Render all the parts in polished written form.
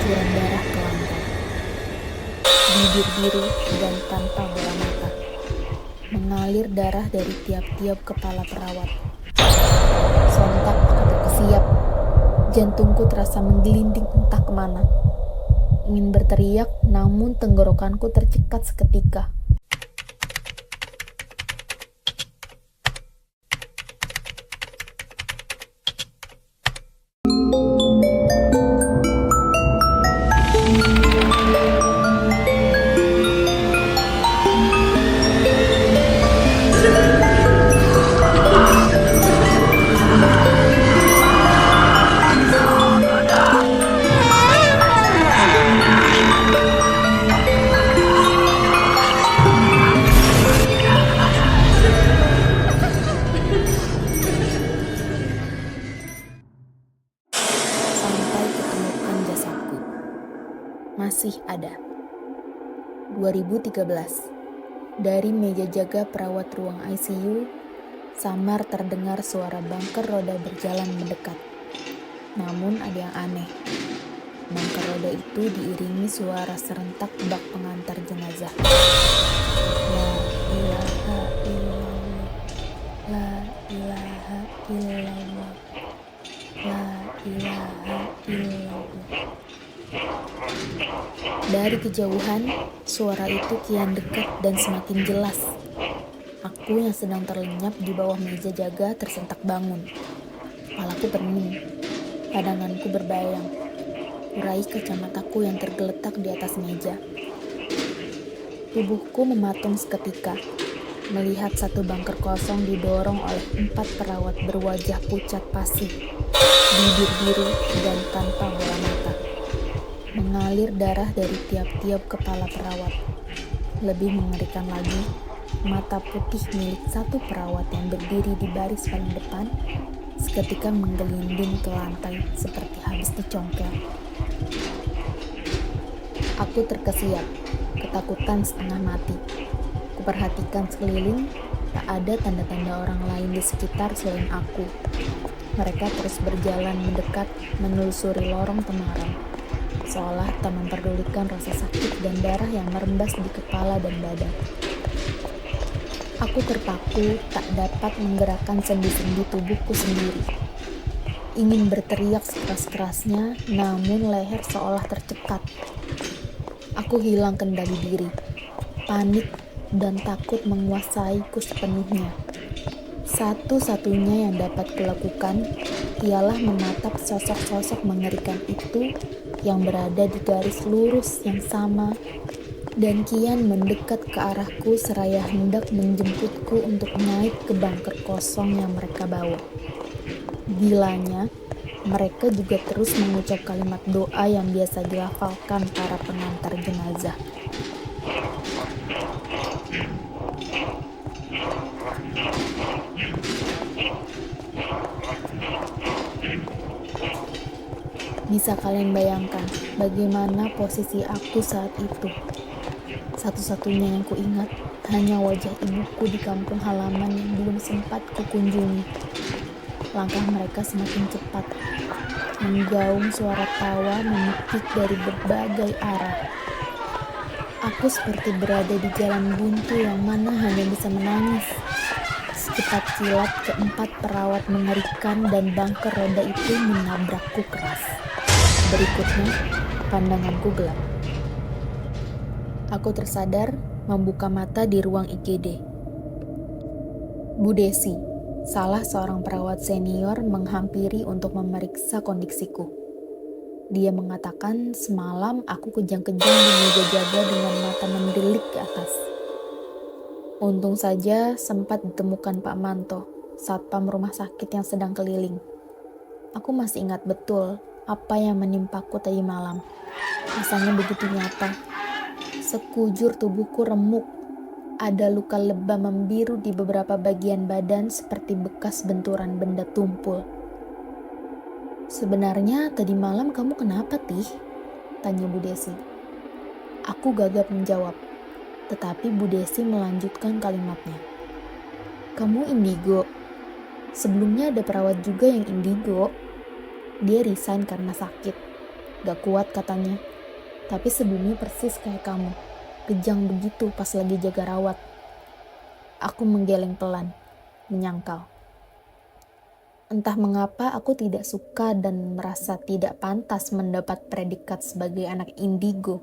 kucuran darah ke lantai. Bibir biru dan tanpa bola mata. Mengalir darah dari tiap-tiap kepala perawat. Sontak aku terkesiap. Jantungku terasa menggelinding entah kemana. Ingin berteriak, namun tenggorokanku tercekat seketika. Sampai ketemukan jasadku. Masih ada. 2013. Dari meja jaga perawat ruang ICU, samar terdengar suara bangker roda berjalan mendekat. Namun ada yang aneh. Bangker roda itu diiringi suara serentak bak pengantar jenazah. La ilaha illallah. La ilaha illallah. La ilaha illallah. Dari kejauhan, suara itu kian dekat dan semakin jelas. Aku yang sedang terlenyap di bawah meja jaga tersentak bangun. Kepalaku pening, pandanganku berbayang. Meraih kacamataku yang tergeletak di atas meja. Tubuhku mematung seketika, melihat satu bangker kosong didorong oleh 4 perawat berwajah pucat pasi, bibir biru dan tanpa bola mata. Mengalir darah dari tiap-tiap kepala perawat. Lebih mengerikan lagi, mata putih milik satu perawat yang berdiri di baris paling depan seketika menggelinding ke lantai seperti habis dicongkel. Aku terkesiap, ketakutan setengah mati. Kuperhatikan sekeliling, tak ada tanda-tanda orang lain di sekitar selain aku. Mereka terus berjalan mendekat, menelusuri lorong temaram, seolah tak memperdulikan rasa sakit dan darah yang merembas di kepala dan badan. Aku terpaku, tak dapat menggerakkan sendi-sendi tubuhku sendiri. Ingin berteriak sekeras-kerasnya, namun leher seolah tercekat. Aku hilang kendali diri. Panik dan takut menguasaiku sepenuhnya. Satu-satunya yang dapat kulakukan ialah menatap sosok-sosok mengerikan itu yang berada di garis lurus yang sama dan kian mendekat ke arahku seraya hendak menjemputku untuk naik ke bangker kosong yang mereka bawa. Gilanya, mereka juga terus mengucap kalimat doa yang biasa dilafalkan para pengantar jenazah. Bisa kalian bayangkan bagaimana posisi aku saat itu? Satu-satunya yang kuingat hanya wajah ibuku di kampung halaman yang belum sempat kukunjungi. Langkah mereka semakin cepat. Menggaung suara tawa memekik dari berbagai arah. Aku seperti berada di jalan buntu yang mana hanya bisa menangis. Secepat kilat keempat perawat mengerikan dan bangker roda itu menabrakku keras. Berikutnya, pandanganku gelap. Aku tersadar membuka mata di ruang IGD. Bu Desi, salah seorang perawat senior menghampiri untuk memeriksa kondisiku. Dia mengatakan semalam aku kejang-kejang di meja jaga dengan mata mendelik ke atas. Untung saja sempat ditemukan Pak Manto, satpam rumah sakit yang sedang keliling. Aku masih ingat betul apa yang menimpaku tadi malam. Rasanya begitu nyata. Sekujur tubuhku remuk. Ada luka lebam membiru di beberapa bagian badan seperti bekas benturan benda tumpul. Sebenarnya tadi malam kamu kenapa, Tih? Tanya Bu Desi. Aku gagap menjawab, tetapi Bu Desi melanjutkan kalimatnya. Kamu indigo. Sebelumnya ada perawat juga yang indigo. Dia resign karena sakit. Gak kuat katanya. Tapi sebelumnya persis kayak kamu. Kejang begitu pas lagi jaga rawat. Aku menggeleng pelan, menyangkal. Entah mengapa aku tidak suka dan merasa tidak pantas mendapat predikat sebagai anak indigo.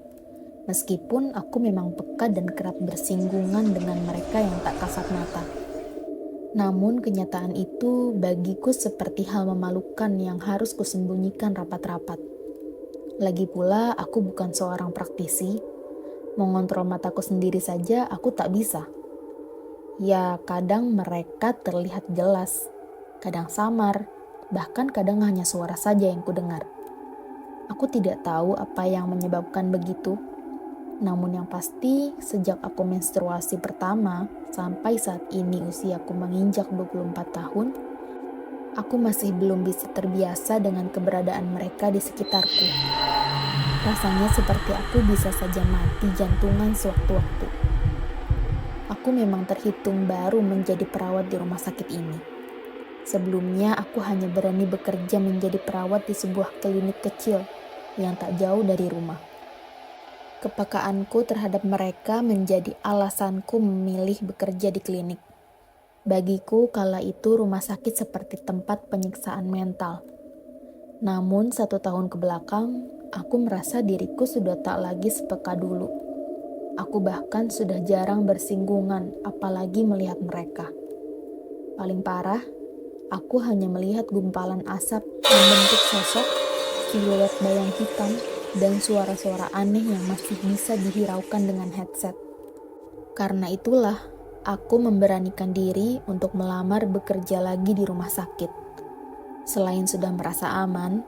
Meskipun aku memang peka dan kerap bersinggungan dengan mereka yang tak kasat mata. Namun kenyataan itu bagiku seperti hal memalukan yang harus kusembunyikan rapat-rapat. Lagi pula aku bukan seorang praktisi. Mengontrol mataku sendiri saja aku tak bisa. Ya kadang mereka terlihat jelas, kadang samar, bahkan kadang hanya suara saja yang kudengar. Aku tidak tahu apa yang menyebabkan begitu. Namun yang pasti sejak aku menstruasi pertama sampai saat ini usiaku menginjak 24 tahun, aku masih belum bisa terbiasa dengan keberadaan mereka di sekitarku. Rasanya seperti aku bisa saja mati jantungan sewaktu-waktu. Aku memang terhitung baru menjadi perawat di rumah sakit ini. Sebelumnya aku hanya berani bekerja menjadi perawat di sebuah klinik kecil yang tak jauh dari rumah. Kepekaanku terhadap mereka menjadi alasanku memilih bekerja di klinik. Bagiku kala itu rumah sakit seperti tempat penyiksaan mental. Namun 1 tahun kebelakang, aku merasa diriku sudah tak lagi sepeka dulu. Aku bahkan sudah jarang bersinggungan, apalagi melihat mereka. Paling parah, aku hanya melihat gumpalan asap membentuk sosok, siluet bayang hitam, dan suara-suara aneh yang masih bisa dihiraukan dengan headset. Karena itulah, aku memberanikan diri untuk melamar bekerja lagi di rumah sakit. Selain sudah merasa aman,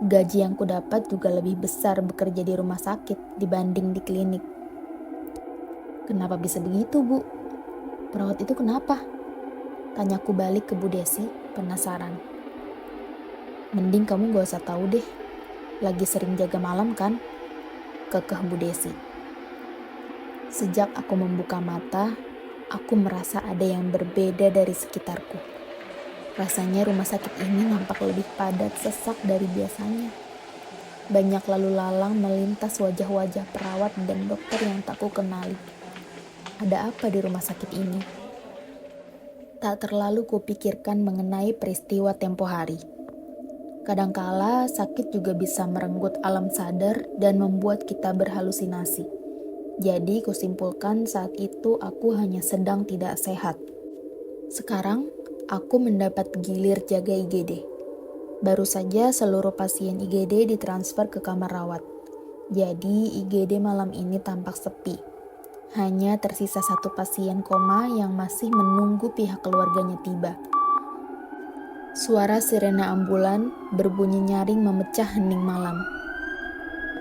gaji yang kudapat juga lebih besar bekerja di rumah sakit dibanding di klinik. Kenapa bisa begitu, Bu? Perawat itu kenapa? Tanyaku balik ke Bu Desi, penasaran. Mending kamu gak usah tahu deh. Lagi sering jaga malam kan? Kekeh Bu Desi. Sejak aku membuka mata, aku merasa ada yang berbeda dari sekitarku. Rasanya rumah sakit ini nampak lebih padat sesak dari biasanya. Banyak lalu lalang melintas wajah-wajah perawat dan dokter yang tak kukenali. Ada apa di rumah sakit ini? Tak terlalu kupikirkan mengenai peristiwa tempo hari. Kadangkala sakit juga bisa merenggut alam sadar dan membuat kita berhalusinasi. Jadi kusimpulkan saat itu aku hanya sedang tidak sehat. Sekarang aku mendapat gilir jaga IGD. Baru saja seluruh pasien IGD ditransfer ke kamar rawat. Jadi IGD malam ini tampak sepi. Hanya tersisa 1 pasien koma yang masih menunggu pihak keluarganya tiba. Suara sirene ambulan berbunyi nyaring memecah hening malam.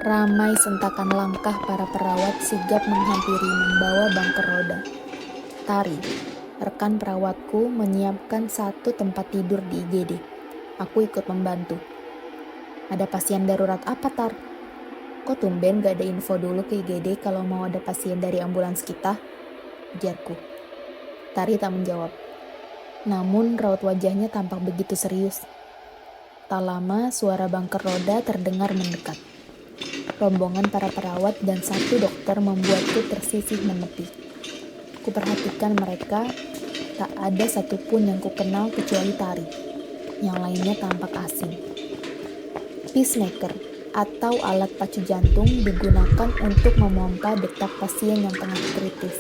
Ramai sentakan langkah para perawat sigap menghampiri membawa bangker roda. Tari, rekan perawatku, menyiapkan 1 tempat tidur di IGD. Aku ikut membantu. Ada pasien darurat apa, Tar? Kok tumben gak ada info dulu ke IGD kalau mau ada pasien dari ambulans kita? Ujarku. Tari tak menjawab. Namun raut wajahnya tampak begitu serius. Tak lama suara bangker roda terdengar mendekat. Rombongan para perawat dan 1 dokter membuatku tersisih menepi. Kuperhatikan mereka, tak ada satupun yang kukenal kecuali Tari. Yang lainnya tampak asing. Pacemaker atau alat pacu jantung digunakan untuk memompa detak pasien yang tengah kritis.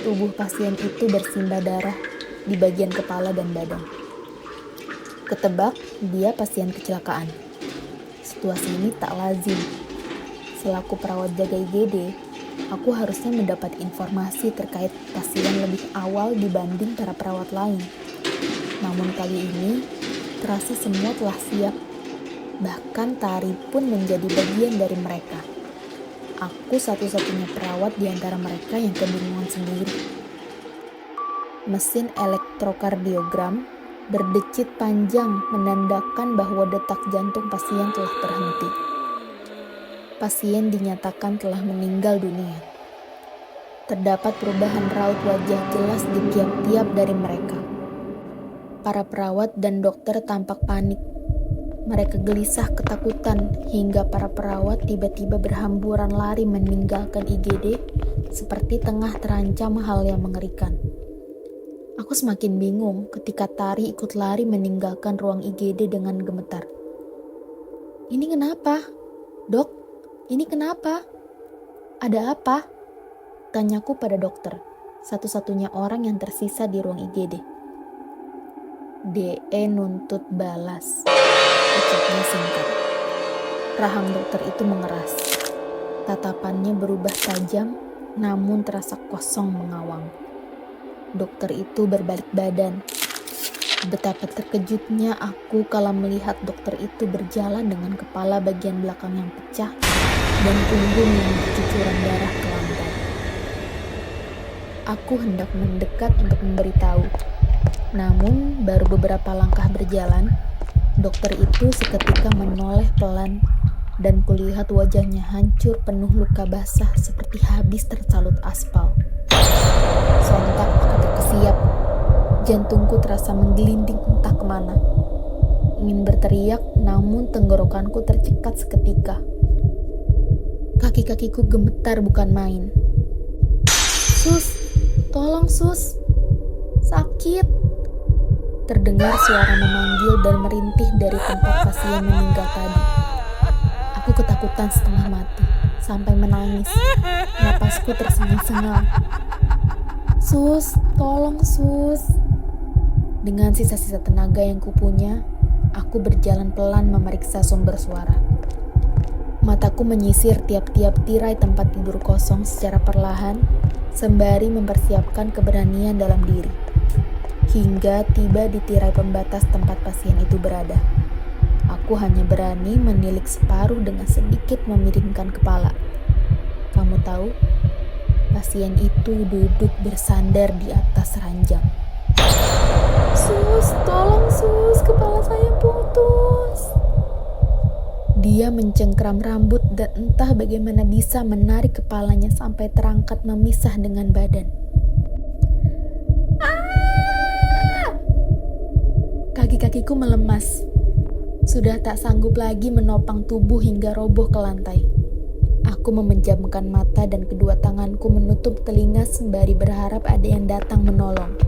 Tubuh pasien itu bersimbah darah di bagian kepala dan badan. Ketebak, dia pasien kecelakaan. Situasi ini tak lazim. Selaku perawat jaga IGD, aku harusnya mendapat informasi terkait pasien lebih awal dibanding para perawat lain. Namun kali ini, terasa semua telah siap. Bahkan Tari pun menjadi bagian dari mereka. Aku satu-satunya perawat di antara mereka yang kebingungan sendiri. Mesin elektrokardiogram berdecit panjang menandakan bahwa detak jantung pasien telah terhenti. Pasien dinyatakan telah meninggal dunia. Terdapat perubahan raut wajah jelas di tiap-tiap dari mereka. Para perawat dan dokter tampak panik. Mereka gelisah ketakutan hingga para perawat tiba-tiba berhamburan lari meninggalkan IGD seperti tengah terancam hal yang mengerikan. Aku semakin bingung ketika Tari ikut lari meninggalkan ruang IGD dengan gemetar. "Ini kenapa? Dok, ini kenapa? Ada apa?" Tanyaku pada dokter, satu-satunya orang yang tersisa di ruang IGD. "DE nuntut balas," ucapnya singkat. Rahang dokter itu mengeras. Tatapannya berubah tajam, namun terasa kosong mengawang. Dokter itu berbalik badan. Betapa terkejutnya aku kala melihat dokter itu berjalan dengan kepala bagian belakang yang pecah dan punggung yang bercucuran darah ke lantai. Aku hendak mendekat untuk memberitahu. Namun, baru beberapa langkah berjalan, dokter itu seketika menoleh pelan dan kulihat wajahnya hancur penuh luka basah seperti habis tersalut aspal. Sontak aku terkesiap. Jantungku terasa menggelinding entah kemana. Ingin berteriak, namun tenggorokanku tercekat seketika. Kaki-kakiku gemetar bukan main. "Sus, tolong sus, sakit!" Terdengar suara memanggil dan merintih dari tempat pasien meninggal tadi. Aku ketakutan setengah mati, sampai menangis. Napasku tersengal-sengal. "Sus, tolong sus!" Dengan sisa-sisa tenaga yang kupunya, aku berjalan pelan memeriksa sumber suara. Mataku menyisir tiap-tiap tirai tempat tidur kosong secara perlahan, sembari mempersiapkan keberanian dalam diri. Hingga tiba di tirai pembatas tempat pasien itu berada. Aku hanya berani menilik separuh dengan sedikit memiringkan kepala. Kamu tahu, pasien itu duduk bersandar di atas ranjang. "Sus, tolong sus, kepala saya putus." Dia mencengkram rambut dan entah bagaimana bisa menarik kepalanya sampai terangkat memisah dengan badan. Kaki-kakiku melemas. Sudah tak sanggup lagi menopang tubuh hingga roboh ke lantai. Aku memejamkan mata dan kedua tanganku menutup telinga sembari berharap ada yang datang menolong.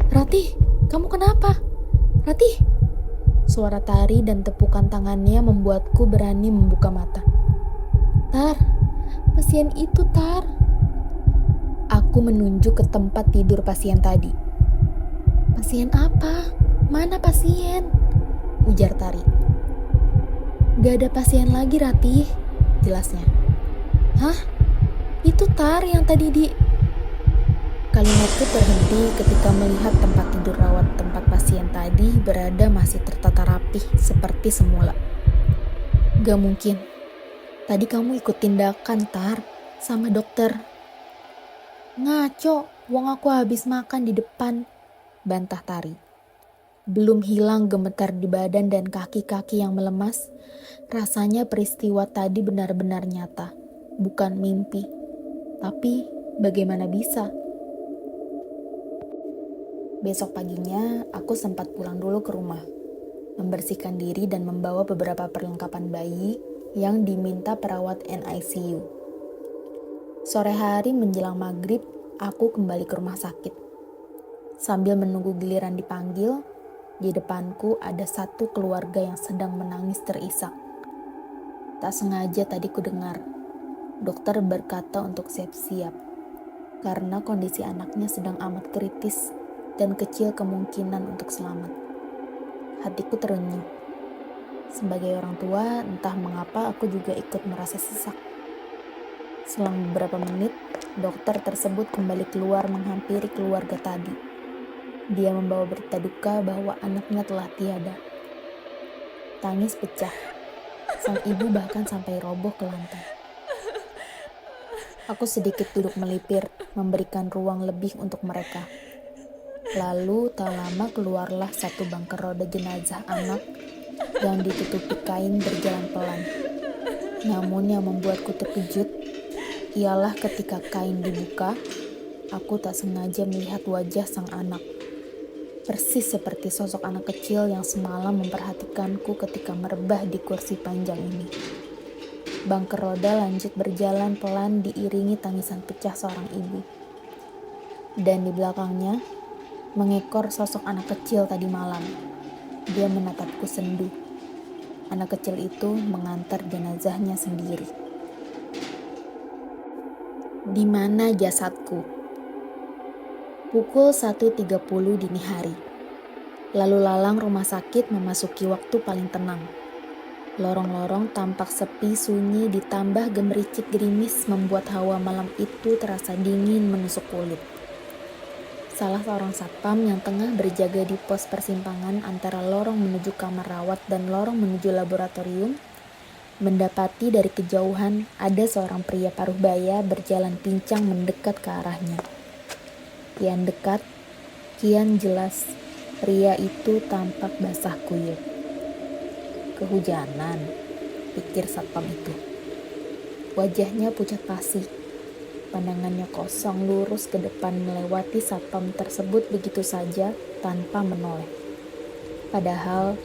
Ratih, kamu kenapa? Ratih!" Suara Tari dan tepukan tangannya membuatku berani membuka mata. "Tar, pasien itu Tar." Aku menunjuk ke tempat tidur pasien tadi. "Pasien apa? Mana pasien?" ujar Tari. "Gak ada pasien lagi Ratih," jelasnya. "Hah? Itu Tar yang tadi di..." Kalimatku terhenti ketika melihat tempat tidur rawat tempat pasien tadi berada masih tertata rapih seperti semula. "Gak mungkin. Tadi kamu ikut tindakan Tar sama dokter." "Ngaco, wong aku habis makan di depan," bantah Tari. Belum hilang gemetar di badan dan kaki-kaki yang melemas, rasanya peristiwa tadi benar-benar nyata, bukan mimpi. Tapi bagaimana bisa? Besok paginya, aku sempat pulang dulu ke rumah, membersihkan diri dan membawa beberapa perlengkapan bayi yang diminta perawat NICU. Sore hari menjelang maghrib, aku kembali ke rumah sakit. Sambil menunggu giliran dipanggil, di depanku ada satu keluarga yang sedang menangis terisak. Tak sengaja tadi ku dengar, dokter berkata untuk siap-siap, karena kondisi anaknya sedang amat kritis dan kecil kemungkinan untuk selamat. Hatiku terenyuh. Sebagai orang tua, entah mengapa aku juga ikut merasa sesak. Selang beberapa menit, dokter tersebut kembali keluar menghampiri keluarga tadi. Dia membawa berita duka bahwa anaknya telah tiada. Tangis pecah. Sang ibu bahkan sampai roboh ke lantai. Aku sedikit duduk melipir, memberikan ruang lebih untuk mereka. Lalu tak lama keluarlah satu bangker roda jenazah anak yang ditutupi kain berjalan pelan. Namun yang membuatku terkejut ialah ketika kain dibuka, aku tak sengaja melihat wajah sang anak. persis seperti sosok anak kecil yang semalam memperhatikanku ketika merebah di kursi panjang ini. Bangker roda lanjut berjalan pelan diiringi tangisan pecah seorang ibu. Dan di belakangnya, mengekor sosok anak kecil tadi malam. Dia menatapku sendu. Anak kecil itu mengantar jenazahnya sendiri. Di mana jasadku? Pukul 1.30 dini hari. Lalu lalang rumah sakit memasuki waktu paling tenang. Lorong-lorong tampak sepi sunyi ditambah gemericik gerimis membuat hawa malam itu terasa dingin menusuk kulit. Salah seorang satpam yang tengah berjaga di pos persimpangan antara lorong menuju kamar rawat dan lorong menuju laboratorium, mendapati dari kejauhan ada seorang pria paruh baya berjalan pincang mendekat ke arahnya. Kian dekat, kian jelas, pria itu tampak basah kuyup. Kehujanan, pikir satpam itu. Wajahnya pucat pasi. Pandangannya kosong lurus ke depan melewati satpam tersebut begitu saja tanpa menoleh. Padahal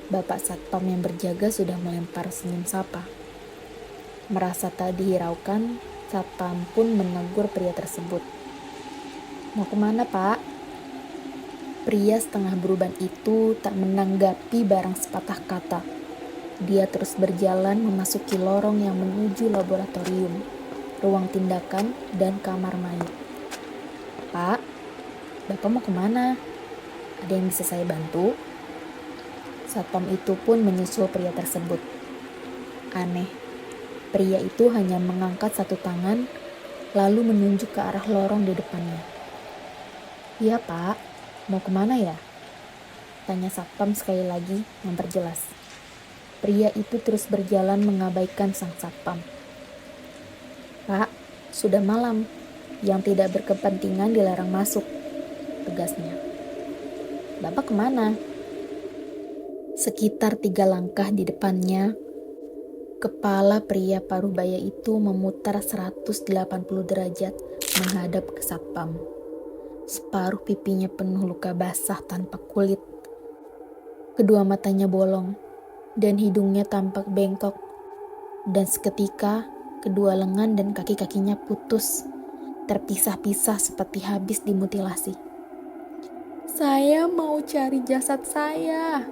bapak satpam yang berjaga sudah melempar senyum sapa. Merasa tak dihiraukan, satpam pun menegur pria tersebut. "Mau kemana, Pak?" Pria setengah beruban itu tak menanggapi barang sepatah kata. Dia terus berjalan memasuki lorong yang menuju laboratorium, ruang tindakan, dan kamar mayat. "Pak, Bapak mau kemana? Ada yang bisa saya bantu?" Satpam itu pun menyusul pria tersebut. Aneh, pria itu hanya mengangkat satu tangan, lalu menunjuk ke arah lorong di depannya. "Iya, Pak. Mau kemana ya?" tanya satpam sekali lagi memperjelas. Pria itu terus berjalan mengabaikan sang satpam. "Pak, sudah malam. Yang tidak berkepentingan dilarang masuk," tegasnya. "Bapak kemana?" Sekitar 3 langkah di depannya, kepala pria paruh baya itu memutar 180 derajat menghadap ke satpam. Separuh pipinya penuh luka basah tanpa kulit. Kedua matanya bolong, dan hidungnya tampak bengkok. Dan seketika, kedua lengan dan kaki-kakinya putus, terpisah-pisah seperti habis dimutilasi. "Saya mau cari jasad saya."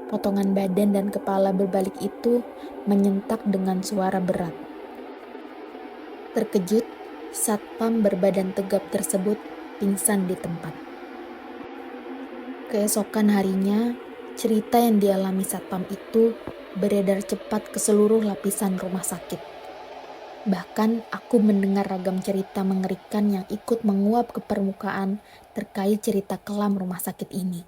Potongan badan dan kepala berbalik itu menyentak dengan suara berat. Terkejut, satpam berbadan tegap tersebut pingsan di tempat. Keesokan harinya, cerita yang dialami satpam itu beredar cepat ke seluruh lapisan rumah sakit. Bahkan aku mendengar ragam cerita mengerikan yang ikut menguap ke permukaan terkait cerita kelam rumah sakit ini.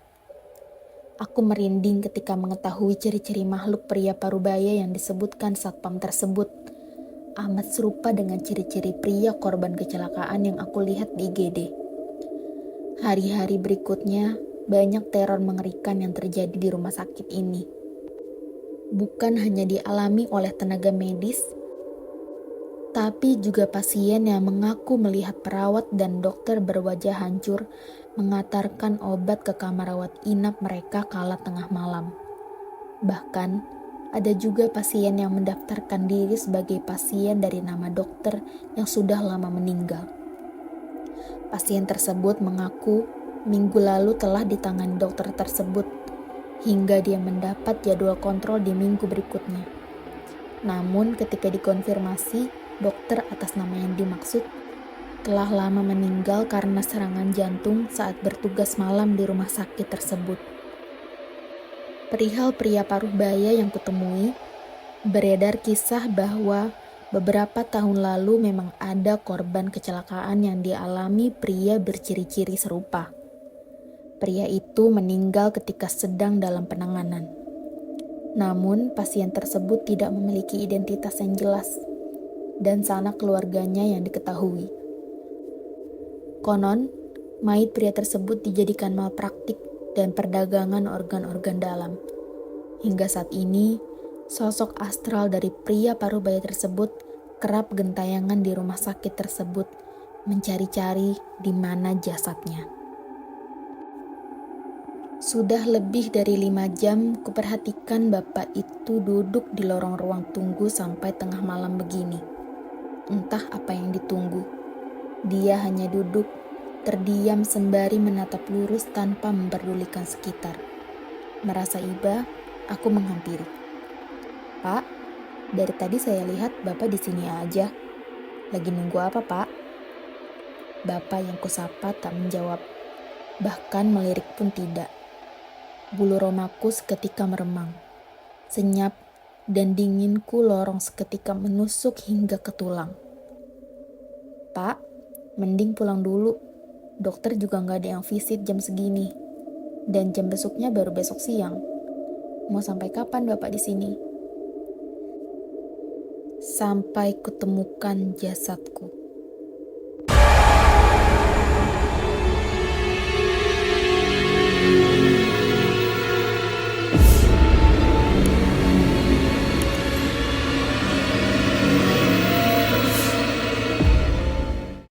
Aku merinding ketika mengetahui ciri-ciri makhluk pria parubaya yang disebutkan satpam tersebut. Amat serupa dengan ciri-ciri pria korban kecelakaan yang aku lihat di IGD. Hari-hari berikutnya, banyak teror mengerikan yang terjadi di rumah sakit ini. Bukan hanya dialami oleh tenaga medis, tapi juga pasien yang mengaku melihat perawat dan dokter berwajah hancur mengantarkan obat ke kamar rawat inap mereka kala tengah malam. Bahkan, ada juga pasien yang mendaftarkan diri sebagai pasien dari nama dokter yang sudah lama meninggal. Pasien tersebut mengaku minggu lalu telah ditangani dokter tersebut hingga dia mendapat jadwal kontrol di minggu berikutnya. Namun ketika dikonfirmasi, dokter atas nama yang dimaksud telah lama meninggal karena serangan jantung saat bertugas malam di rumah sakit tersebut. Perihal pria paruh baya yang kutemui, beredar kisah bahwa beberapa tahun lalu memang ada korban kecelakaan yang dialami pria berciri-ciri serupa. Pria itu meninggal ketika sedang dalam penanganan. Namun, pasien tersebut tidak memiliki identitas yang jelas dan sanak keluarganya yang diketahui. Konon, mayit pria tersebut dijadikan malpraktik dan perdagangan organ-organ dalam. Hingga saat ini, sosok astral dari pria parubaya tersebut kerap gentayangan di rumah sakit tersebut, mencari-cari di mana jasadnya. Sudah lebih dari 5 jam kuperhatikan bapak itu duduk di lorong ruang tunggu sampai tengah malam begini. Entah apa yang ditunggu. Dia hanya duduk, terdiam sembari menatap lurus tanpa memperdulikan sekitar. Merasa iba, aku menghampiri. Pak, dari tadi saya lihat bapak di sini aja. Lagi nunggu apa, Pak? Bapak yang kusapa tak menjawab, bahkan melirik pun tidak. Bulu romaku seketika meremang. Senyap dan dinginku lorong seketika menusuk hingga ke tulang. Pak, mending pulang dulu. Dokter juga nggak ada yang visit jam segini. Dan jam besoknya baru besok siang. Mau sampai kapan Bapak di sini? Sampai kutemukan jasadku.